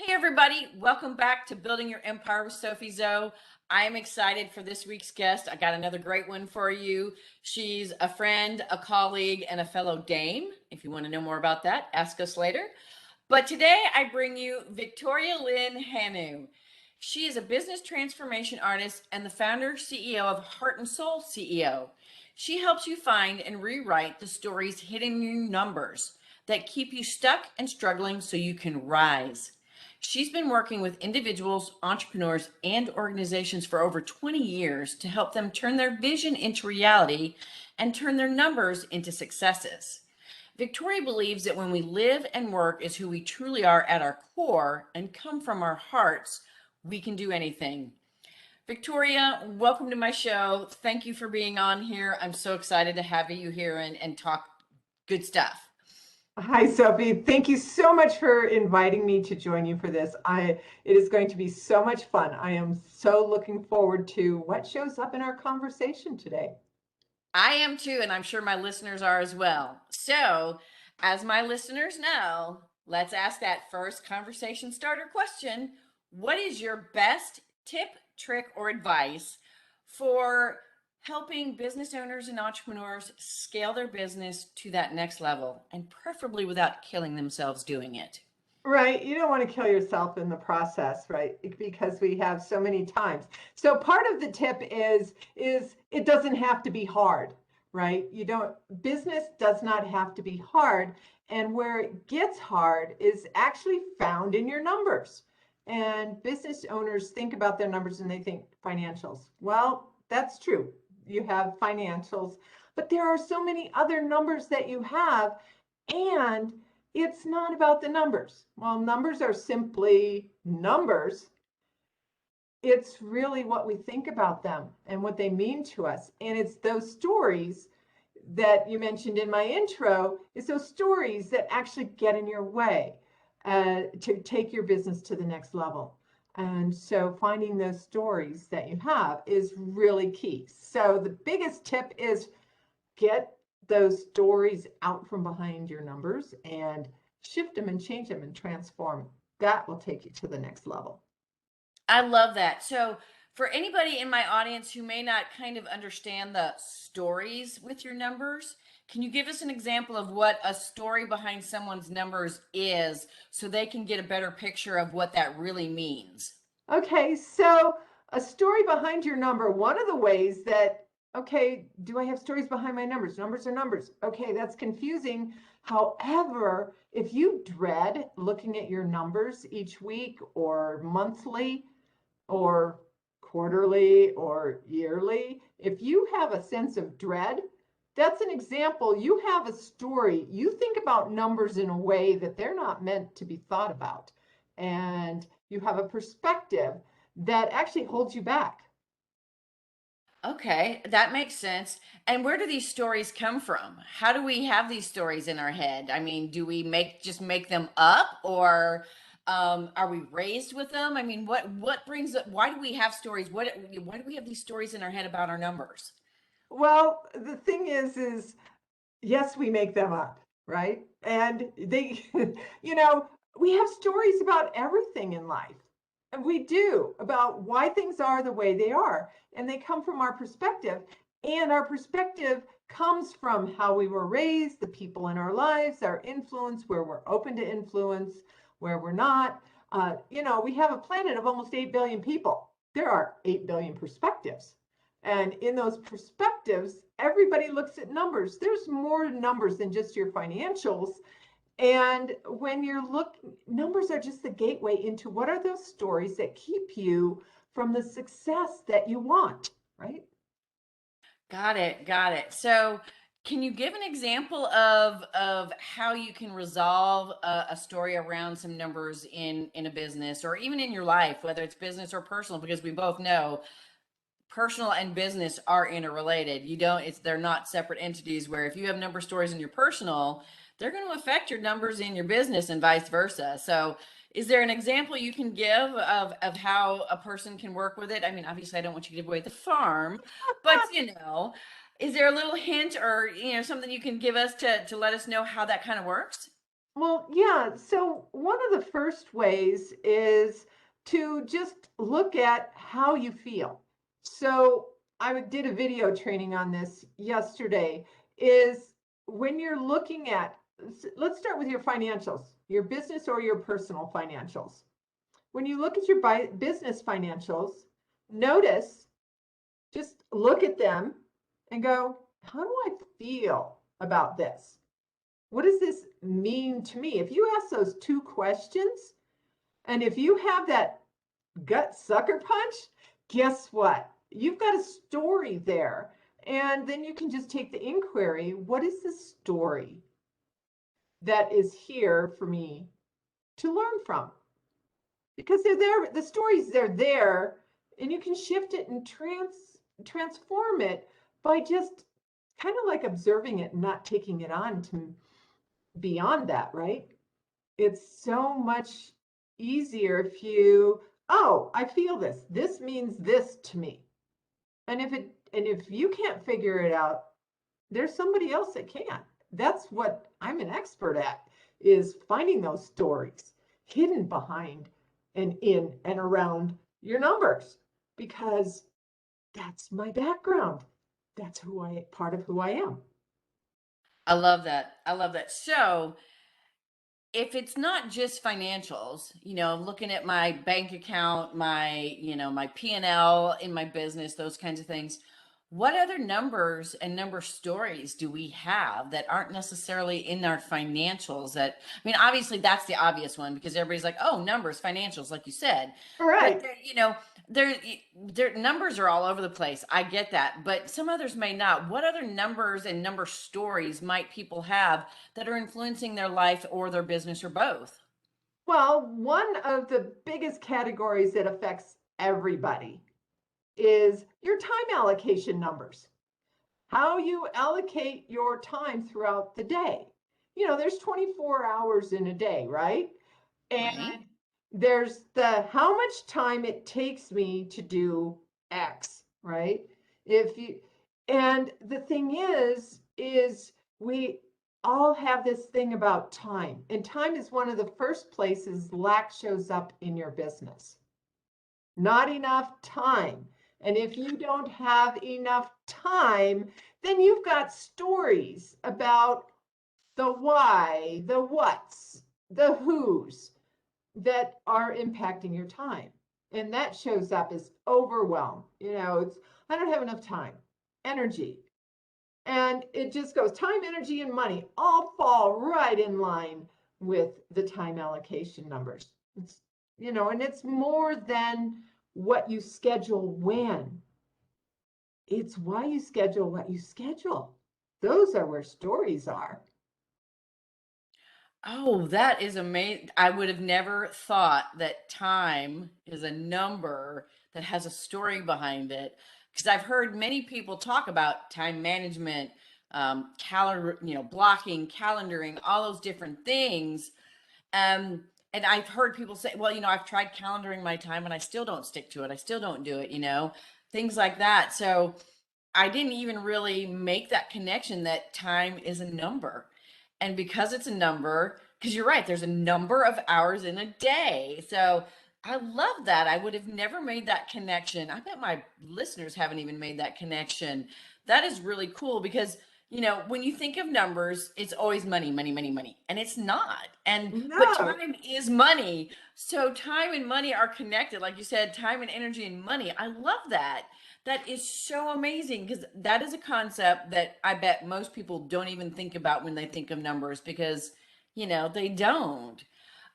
Hey everybody, welcome back to Building Your Empire with SophieZo. I am excited for this week's guest. I got another great one for you. She's a friend, a colleague, and a fellow dame. If you want to know more about that, ask us later. But today I bring you Victoria Lynne Hannu. She is a business transformation artist and the founder CEO of Heart and Soul CEO. She helps you find and rewrite the stories hidden in your numbers that keep you stuck and struggling so you can rise. She's been working with individuals, entrepreneurs, and organizations for over 20 years to help them turn their vision into reality and turn their numbers into successes. Victoria believes that when we live and work as who we truly are at our core and come from our hearts, we can do anything. Victoria, welcome to my show. Thank you for being on here. I'm so excited to have you here and talk good stuff. Hi, Sophie. Thank you so much for inviting me to join you for this. It is going to be so much fun. I am so looking forward to what shows up in our conversation today. I am too, and I'm sure my listeners are as well. So, as my listeners know, let's ask that first conversation starter question. What is your best tip, trick, or advice for helping business owners and entrepreneurs scale their business to that next level, and preferably without killing themselves doing it? Right. You don't want to kill yourself in the process, right? Because we have so many times. So part of the tip is it doesn't have to be hard, right? Business does not have to be hard. And where it gets hard is actually found in your numbers. And business owners think about their numbers and they think financials. Well, that's true. You have financials, but there are so many other numbers that you have, and it's not about the numbers. Well, numbers are simply numbers. It's really what we think about them and what they mean to us. And it's those stories that you mentioned in my intro, it's those stories that actually get in your way to take your business to the next level. And so finding those stories that you have is really key. So the biggest tip is get those stories out from behind your numbers and shift them and change them and transform. That will take you to the next level. I love that. So, for anybody in my audience who may not kind of understand the stories with your numbers, can you give us an example of what a story behind someone's numbers is so they can get a better picture of what that really means? Okay, so a story behind your number, one of the ways that, okay, do I have stories behind my numbers? Numbers are numbers. Okay, that's confusing. However, if you dread looking at your numbers each week or monthly, or quarterly or yearly, if you have a sense of dread, that's an example. You have a story. You think about numbers in a way that they're not meant to be thought about. And you have a perspective that actually holds you back. Okay, that makes sense. And where do these stories come from? How do we have these stories in our head? I mean, do we make them up, or are we raised with them? I mean, what brings it? Why do we have stories? Why do we have these stories in our head about our numbers? Well, the thing is yes, we make them up, right? And they, we have stories about everything in life. And we do, about why things are the way they are. And they come from our perspective. And our perspective comes from how we were raised, the people in our lives, our influence, where we're open to influence, where we're not. We have a planet of almost 8 billion people. There are 8 billion perspectives. And in those perspectives, everybody looks at numbers. There's more numbers than just your financials. And when you're looking, numbers are just the gateway into what are those stories that keep you from the success that you want, right? Got it. Got it. So, can you give an example of how you can resolve a story around some numbers in a business or even in your life, whether it's business or personal? Because we both know personal and business are interrelated. They're not separate entities where if you have number stories in your personal, they're going to affect your numbers in your business and vice versa. So is there an example you can give of how a person can work with it? I mean, obviously I don't want you to give away the farm, but is there a little hint or something you can give us to let us know how that kind of works? Well, yeah. So one of the first ways is to just look at how you feel. So I did a video training on this yesterday, is when you're looking at, let's start with your financials, your business or your personal financials. When you look at your business financials, notice, just look at them and go, how do I feel about this? What does this mean to me? If you ask those two questions, and if you have that gut sucker punch, guess what? You've got a story there. And then you can just take the inquiry. What is the story that is here for me to learn from? Because they're there, the stories, they're there, and you can shift it and transform it by just kind of like observing it and not taking it on to beyond that, right? It's so much easier if you, oh, I feel this. This means this to me. And if you can't figure it out, there's somebody else that can. That's what I'm an expert at, is finding those stories hidden behind and in and around your numbers, because that's my background. That's part of who I am. I love that. I love that. So, if it's not just financials, looking at my bank account, my P&L in my business, those kinds of things, what other numbers and number stories do we have that aren't necessarily in our financials? That, I mean, obviously that's the obvious one, because everybody's like, oh, numbers, financials, like you said. All But right. their numbers are all over the place. I get that, but some others may not. What other numbers and number stories might people have that are influencing their life or their business, or both? Well, one of the biggest categories that affects everybody is your time allocation numbers. How you allocate your time throughout the day. There's 24 hours in a day, right? Right? And there's the how much time it takes me to do X, right? If you and the thing is we all have this thing about time. And time is one of the first places lack shows up in your business. Not enough time. And if you don't have enough time, then you've got stories about the why, the what's, the who's that are impacting your time. And that shows up as overwhelm. It's, I don't have enough time, energy. And it just goes time, energy, and money all fall right in line with the time allocation numbers. And it's more than what you schedule when. It's why you schedule what you schedule. Those are where stories are. Oh, that is amazing. I would have never thought that time is a number that has a story behind it. Because I've heard many people talk about time management, calendar, blocking, calendaring, all those different things. And I've heard people say, well, I've tried calendaring my time and I still don't stick to it. I still don't do it, things like that. So I didn't even really make that connection that time is a number. And because it's a number, because you're right, there's a number of hours in a day. So I love that. I would have never made that connection. I bet my listeners haven't even made that connection. That is really cool because, when you think of numbers, it's always money, money, money, money. And it's not. But No. time is money. So time and money are connected. Like you said, time and energy and money. I love that. That is so amazing, because that is a concept that I bet most people don't even think about when they think of numbers, because, they don't.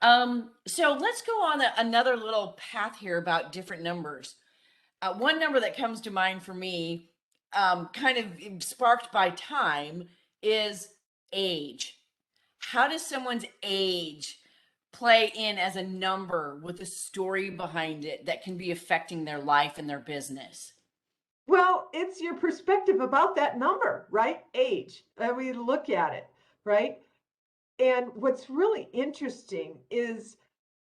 So let's go on another little path here about different numbers. One number that comes to mind for me, kind of sparked by time, is age. How does someone's age play in as a number with a story behind it that can be affecting their life and their business? Well, it's your perspective about that number, right? Age. We look at it, right? And what's really interesting is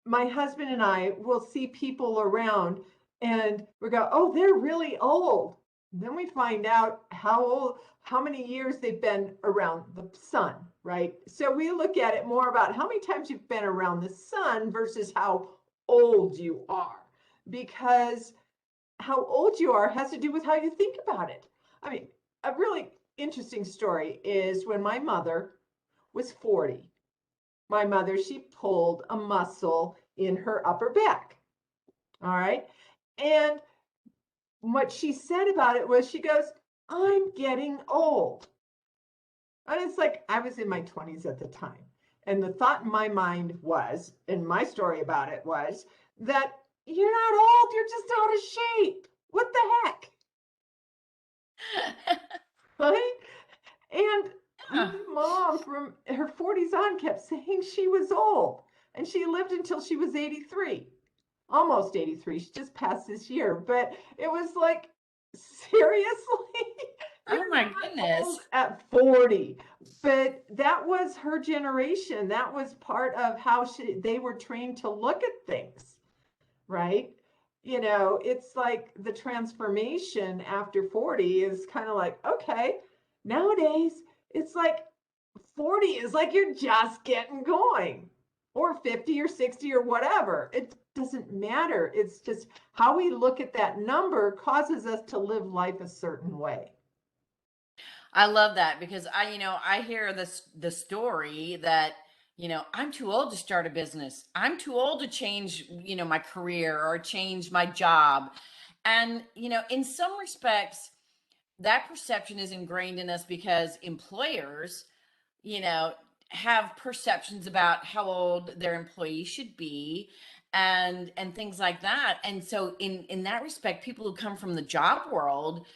my husband and I will see people around and we go, oh, they're really old. Then we find out how many years they've been around the sun, right? So we look at it more about how many times you've been around the sun versus how old you are, because how old you are has to do with how you think about it. I mean, a really interesting story is when my mother was 40. My mother, she pulled a muscle in her upper back. All right. And what she said about it was, she goes, I'm getting old. And it's like, I was in my 20s at the time. And the thought in my mind was, and my story about it was, that you're not old, you're just out of shape. What the heck? Right? And my mom, from her 40s on, kept saying she was old. And she lived until she was 83, almost 83. She just passed this year. But it was like, seriously? Oh You're my not goodness. old at 40. But that was her generation. That was part of how they were trained to look at things, right? You know, it's like the transformation after 40 is kind of like, okay, nowadays it's like 40 is like you're just getting going, or 50 or 60 or whatever. It doesn't matter. It's just how we look at that number causes us to live life a certain way. I love that because I hear the story that, I'm too old to start a business. I'm too old to change, my career or change my job. And, in some respects, that perception is ingrained in us because employers, you know, have perceptions about how old their employees should be and things like that. And so in that respect, people who come from the job world,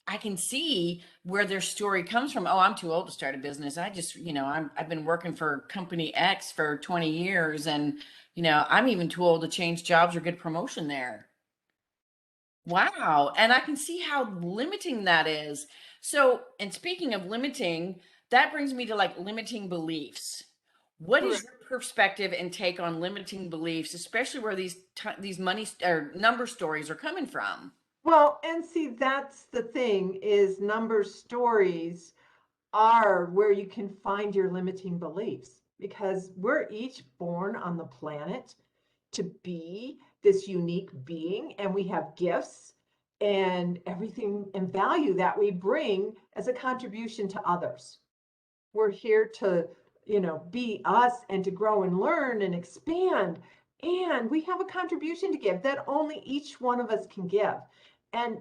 I can see where their story comes from. Oh, I'm too old to start a business. I just, I've been working for company X for 20 years and, I'm even too old to change jobs or get promotion there. Wow. And I can see how limiting that is. So, and speaking of limiting, that brings me to like limiting beliefs. What is Correct. your perspective and take on limiting beliefs, especially where these money or number stories are coming from? Well, and see, that's the thing, is number stories are where you can find your limiting beliefs, because we're each born on the planet to be this unique being, and we have gifts and everything and value that we bring as a contribution to others. We're here to, be us and to grow and learn and expand. And we have a contribution to give that only each one of us can give. And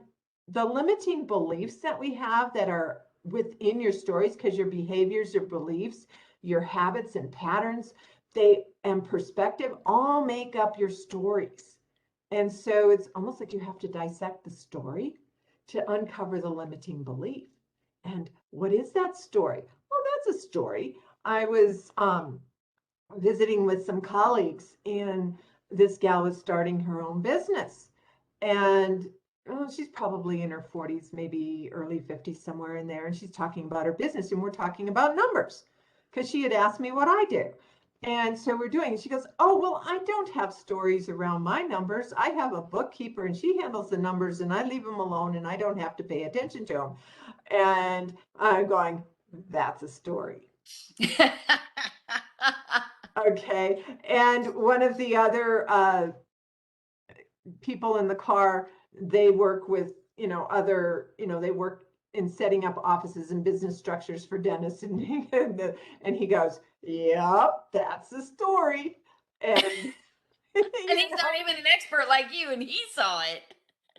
the limiting beliefs that we have that are within your stories, because your behaviors, your beliefs, your habits and patterns, they and perspective all make up your stories. And so it's almost like you have to dissect the story to uncover the limiting belief. And what is that story? Well, that's a story. I was visiting with some colleagues, and this gal was starting her own business. And she's probably in her 40s, maybe early 50s, somewhere in there. And she's talking about her business, and we're talking about numbers because she had asked me what I do. And so we're doing, she goes, oh, well, I don't have stories around my numbers. I have a bookkeeper and she handles the numbers and I leave them alone and I don't have to pay attention to them. And I'm going, that's a story. Okay. And one of the other people in the car, they work with, they work in setting up offices and business structures for dentists. And he goes, yep, that's the story. And, And he's not even an expert like you, and he saw it.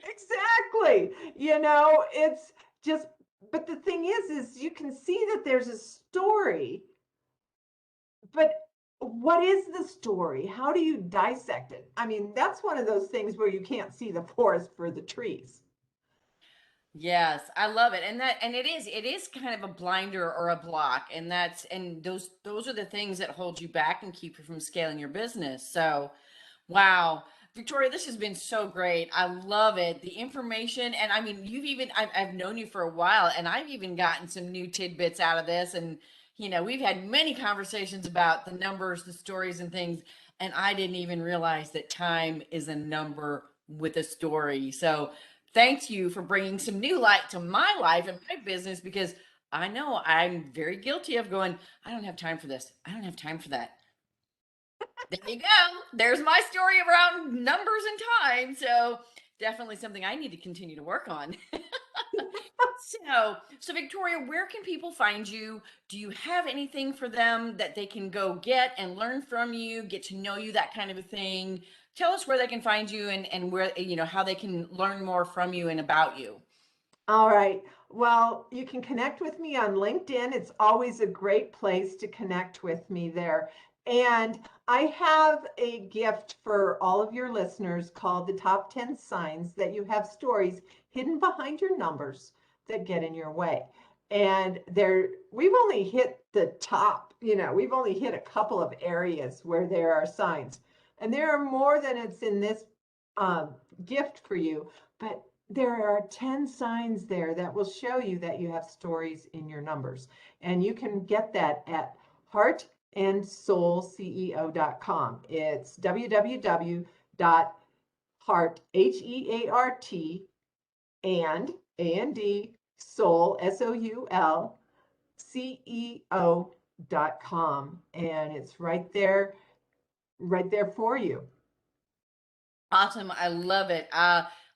exactly. It's just, but the thing is you can see that there's a story, but what is the story? How do you dissect it? I mean, that's one of those things where you can't see the forest for the trees. Yes, I love it. And it is kind of a blinder or a block. And those are the things that hold you back and keep you from scaling your business. So, wow. Victoria, this has been so great. I love it. The information, and I mean, I've known you for a while, and I've even gotten some new tidbits out of this. And, we've had many conversations about the numbers, the stories, and things. And I didn't even realize that time is a number with a story. So, thank you for bringing some new light to my life and my business, because I know I'm very guilty of going, I don't have time for this. I don't have time for that. There you go. There's my story around numbers and time. So definitely something I need to continue to work on. So Victoria, where can people find you? Do you have anything for them that they can go get and learn from you, get to know you, that kind of a thing? Tell us where they can find you, and where, how they can learn more from you and about you. All right. Well, you can connect with me on LinkedIn. It's always a great place to connect with me there. And I have a gift for all of your listeners called the Top 10 Signs That You Have Stories Hidden Behind Your Numbers That Get in Your Way. And we've only hit the top, we've only hit a couple of areas where there are signs. And there are more than it's in this gift for you, but there are 10 signs there that will show you that you have stories in your numbers. And you can get that at heartandsoulceo.com. It's www.heart, Heart, and A-N-D, soul, S-O-U-L, CEO.com. And it's right there for you. Awesome. I love it.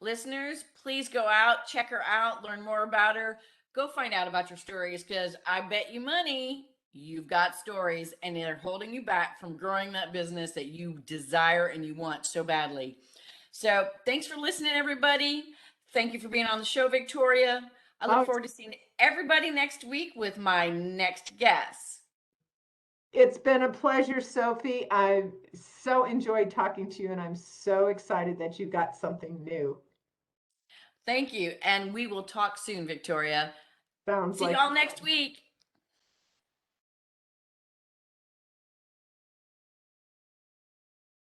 Listeners, please go out, check her out, learn more about her. Go find out about your stories, because I bet you money you've got stories and they're holding you back from growing that business that you desire and you want so badly. So thanks for listening, everybody. Thank you for being on the show, Victoria. I look forward to seeing everybody next week with my next guest. It's been a pleasure, Sophie. I've so enjoyed talking to you, and I'm so excited that you got something new. Thank you. And we will talk soon, Victoria. Sounds See like y'all next week.